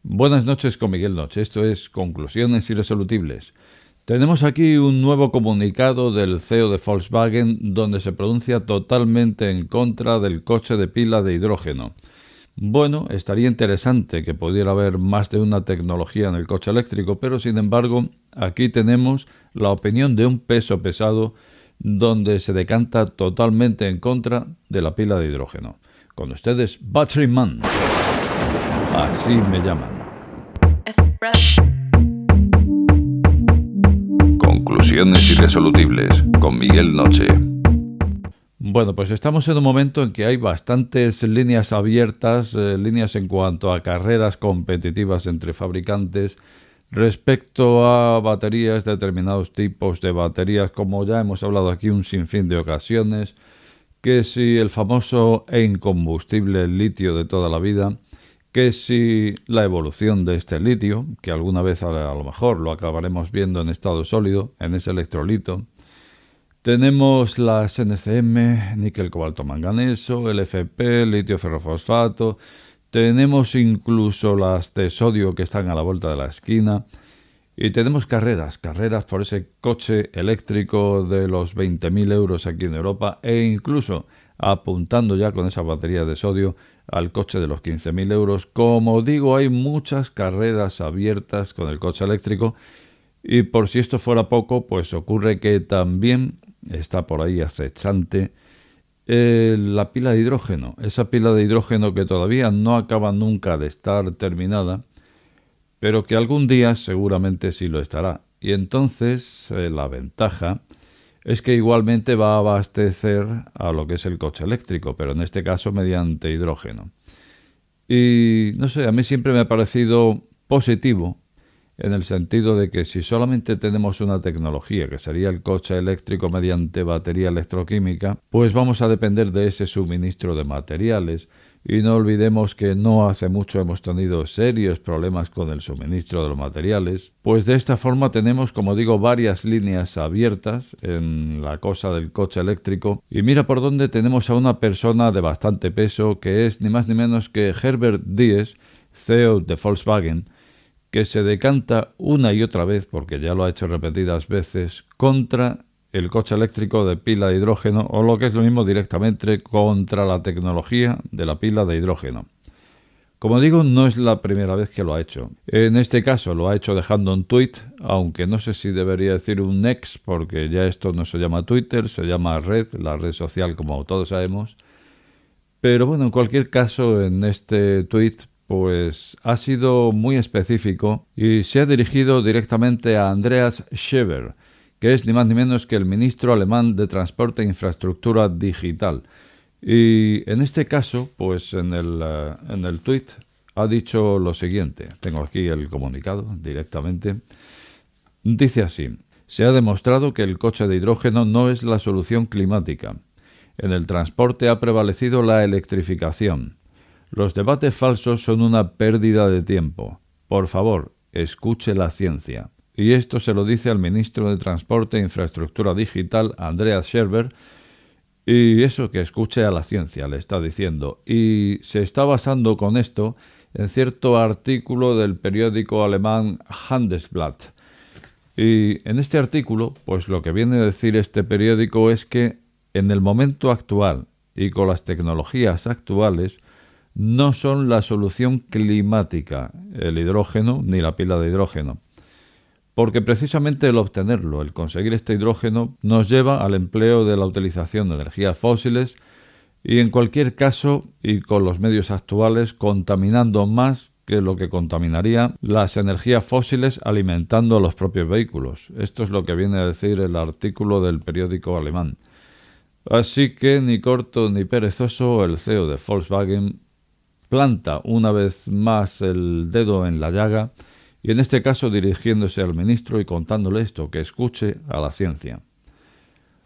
Buenas noches con Miguel Noche. Esto es Conclusiones Irresolubles. Tenemos aquí un nuevo comunicado del CEO de Volkswagen donde se pronuncia totalmente en contra del coche de pila de hidrógeno. Bueno, estaría interesante que pudiera haber más de una tecnología en el coche eléctrico, pero sin embargo, aquí tenemos la opinión de un peso pesado donde se decanta totalmente en contra de la pila de hidrógeno. Con ustedes, Battery Man. Así me llaman. Conclusiones Irresolubles con Miguel Noche. Bueno, pues estamos en un momento en que hay bastantes líneas abiertas, líneas en cuanto a carreras competitivas entre fabricantes respecto a baterías, determinados tipos de baterías, como ya hemos hablado aquí un sinfín de ocasiones, que si el famoso e incombustible litio de toda la vida, que si la evolución de este litio, que alguna vez a lo mejor lo acabaremos viendo en estado sólido, en ese electrolito. Tenemos las NCM, níquel, cobalto, manganeso, LFP, litio, ferrofosfato. Tenemos incluso las de sodio que están a la vuelta de la esquina. Y tenemos carreras por ese coche eléctrico de los 20.000 euros aquí en Europa e incluso apuntando ya con esa batería de sodio al coche de los 15.000 euros. Como digo, hay muchas carreras abiertas con el coche eléctrico y por si esto fuera poco, pues ocurre que también está por ahí acechante la pila de hidrógeno. Esa pila de hidrógeno que todavía no acaba nunca de estar terminada, pero que algún día seguramente sí lo estará. Y entonces la ventaja es que igualmente va a abastecer a lo que es el coche eléctrico, pero en este caso mediante hidrógeno. Y no sé, a mí siempre me ha parecido positivo en el sentido de que si solamente tenemos una tecnología, que sería el coche eléctrico mediante batería electroquímica, pues vamos a depender de ese suministro de materiales. Y no olvidemos que no hace mucho hemos tenido serios problemas con el suministro de los materiales, pues de esta forma tenemos, como digo, varias líneas abiertas en la cosa del coche eléctrico. Y mira por dónde tenemos a una persona de bastante peso, que es ni más ni menos que Herbert Diess, CEO de Volkswagen, que se decanta una y otra vez, porque ya lo ha hecho repetidas veces, contra el coche eléctrico de pila de hidrógeno, o lo que es lo mismo directamente, contra la tecnología de la pila de hidrógeno. Como digo, no es la primera vez que lo ha hecho. En este caso lo ha hecho dejando un tweet, aunque no sé si debería decir un ex, porque ya esto no se llama Twitter, se llama Red, la red social como todos sabemos. Pero bueno, en cualquier caso, en este tweet pues ha sido muy específico y se ha dirigido directamente a Andreas Schäfer, que es ni más ni menos que el ministro alemán de Transporte e Infraestructura Digital. Y en este caso, pues en el tuit ha dicho lo siguiente. Tengo aquí el comunicado directamente. Dice así: se ha demostrado que el coche de hidrógeno no es la solución climática. En el transporte ha prevalecido la electrificación. Los debates falsos son una pérdida de tiempo. Por favor, escuche la ciencia. Y esto se lo dice al ministro de Transporte e Infraestructura Digital, Andreas Schäfer, y eso, que escuche a la ciencia, le está diciendo. Y se está basando con esto en cierto artículo del periódico alemán Handelsblatt. Y en este artículo, pues lo que viene a decir este periódico es que en el momento actual y con las tecnologías actuales, no son la solución climática el hidrógeno ni la pila de hidrógeno, porque precisamente el obtenerlo, el conseguir este hidrógeno, nos lleva al empleo de la utilización de energías fósiles y en cualquier caso, y con los medios actuales, contaminando más que lo que contaminaría las energías fósiles alimentando a los propios vehículos. Esto es lo que viene a decir el artículo del periódico alemán. Así que ni corto ni perezoso, el CEO de Volkswagen planta una vez más el dedo en la llaga y en este caso dirigiéndose al ministro y contándole esto, que escuche a la ciencia.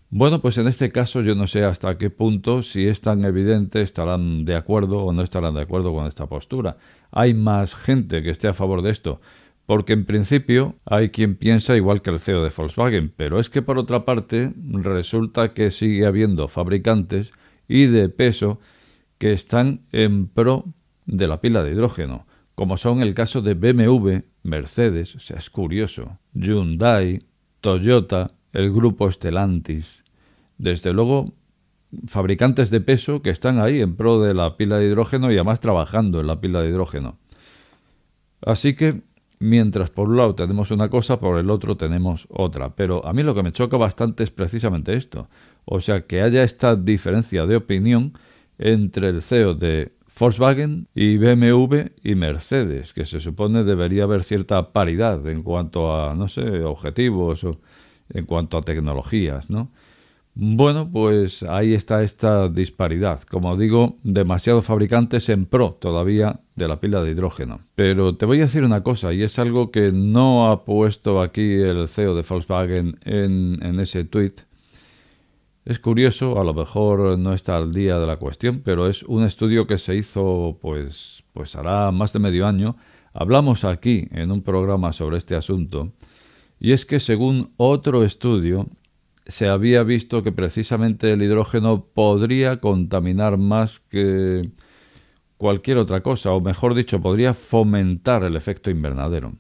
Bueno, pues en este caso yo no sé hasta qué punto, si es tan evidente, estarán de acuerdo o no estarán de acuerdo con esta postura. Hay más gente que esté a favor de esto, porque en principio hay quien piensa igual que el CEO de Volkswagen, pero es que por otra parte resulta que sigue habiendo fabricantes y de peso que están en pro de la pila de hidrógeno, como son el caso de BMW, Mercedes, o sea, es curioso, Hyundai, Toyota, el grupo Stellantis. Desde luego, fabricantes de peso que están ahí en pro de la pila de hidrógeno y además trabajando en la pila de hidrógeno. Así que, mientras por un lado tenemos una cosa, por el otro tenemos otra. Pero a mí lo que me choca bastante es precisamente esto. O sea, que haya esta diferencia de opinión entre el CEO de Volkswagen y BMW y Mercedes, que se supone debería haber cierta paridad en cuanto a, no sé, objetivos o en cuanto a tecnologías, ¿no? Bueno, pues ahí está esta disparidad. Como digo, demasiados fabricantes en pro todavía de la pila de hidrógeno. Pero te voy a decir una cosa, y es algo que no ha puesto aquí el CEO de Volkswagen en ese tweet. Es curioso, a lo mejor no está al día de la cuestión, pero es un estudio que se hizo pues hará más de medio año. Hablamos aquí en un programa sobre este asunto, y es que según otro estudio se había visto que precisamente el hidrógeno podría contaminar más que cualquier otra cosa, o mejor dicho, podría fomentar el efecto invernadero.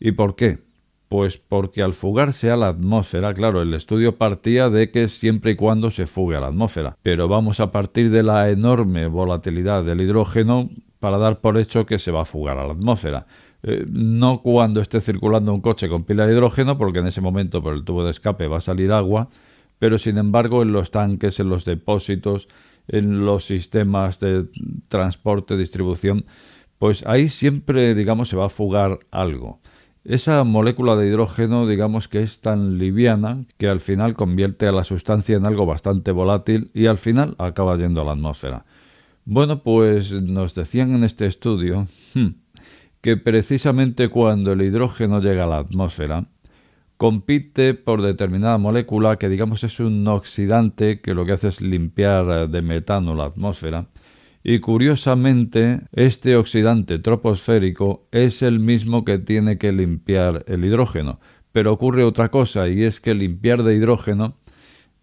¿Y por qué? Pues porque al fugarse a la atmósfera, claro, el estudio partía de que siempre y cuando se fugue a la atmósfera, pero vamos a partir de la enorme volatilidad del hidrógeno para dar por hecho que se va a fugar a la atmósfera. No cuando esté circulando un coche con pila de hidrógeno, porque en ese momento por el tubo de escape va a salir agua, pero sin embargo en los tanques, en los depósitos, en los sistemas de transporte, distribución, pues ahí siempre, digamos, se va a fugar algo. Esa molécula de hidrógeno, digamos que es tan liviana que al final convierte a la sustancia en algo bastante volátil y al final acaba yendo a la atmósfera. Bueno, pues nos decían en este estudio que precisamente cuando el hidrógeno llega a la atmósfera, compite por determinada molécula que digamos es un oxidante que lo que hace es limpiar de metano la atmósfera. Y curiosamente, este oxidante troposférico es el mismo que tiene que limpiar el hidrógeno. Pero ocurre otra cosa, y es que limpiar de hidrógeno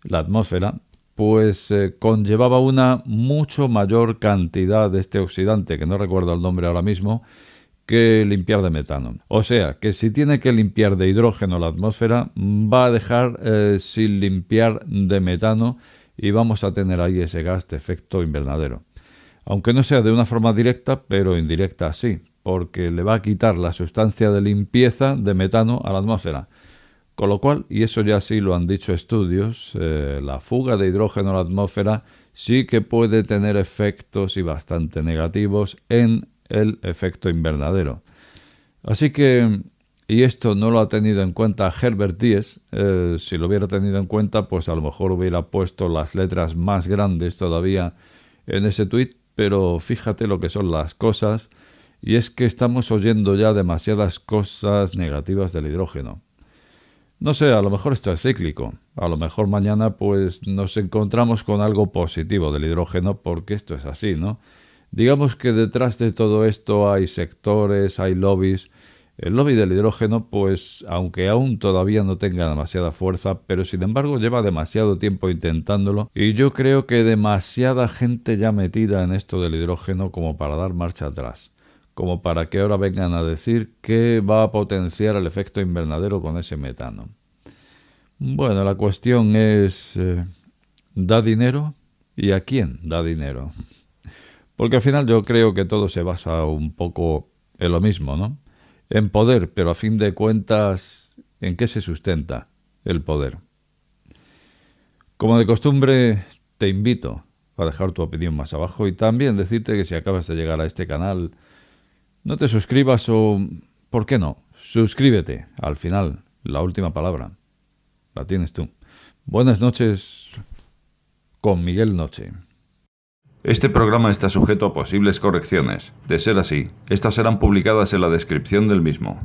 la atmósfera pues conllevaba una mucho mayor cantidad de este oxidante, que no recuerdo el nombre ahora mismo, que limpiar de metano. O sea, que si tiene que limpiar de hidrógeno la atmósfera, va a dejar sin limpiar de metano y vamos a tener ahí ese gas de efecto invernadero. Aunque no sea de una forma directa, pero indirecta sí, porque le va a quitar la sustancia de limpieza de metano a la atmósfera. Con lo cual, y eso ya sí lo han dicho estudios, la fuga de hidrógeno a la atmósfera sí que puede tener efectos y bastante negativos en el efecto invernadero. Así que, y esto no lo ha tenido en cuenta Herbert Diess, si lo hubiera tenido en cuenta, pues a lo mejor hubiera puesto las letras más grandes todavía en ese tuit, pero fíjate lo que son las cosas, y es que estamos oyendo ya demasiadas cosas negativas del hidrógeno. No sé, a lo mejor esto es cíclico, a lo mejor mañana pues nos encontramos con algo positivo del hidrógeno, porque esto es así, ¿no? Digamos que detrás de todo esto hay sectores, hay lobbies. El lobby del hidrógeno, pues, aunque aún todavía no tenga demasiada fuerza, pero sin embargo lleva demasiado tiempo intentándolo y yo creo que demasiada gente ya metida en esto del hidrógeno como para dar marcha atrás, como para que ahora vengan a decir que va a potenciar el efecto invernadero con ese metano. Bueno, la cuestión es, ¿da dinero? ¿Y a quién da dinero? Porque al final yo creo que todo se basa un poco en lo mismo, ¿no? En poder, pero a fin de cuentas, ¿en qué se sustenta el poder? Como de costumbre, te invito a dejar tu opinión más abajo y también decirte que si acabas de llegar a este canal, no te suscribas o, ¿por qué no? Suscríbete. Al final, la última palabra la tienes tú. Buenas noches con Miguel Noche. Este programa está sujeto a posibles correcciones. De ser así, estas serán publicadas en la descripción del mismo.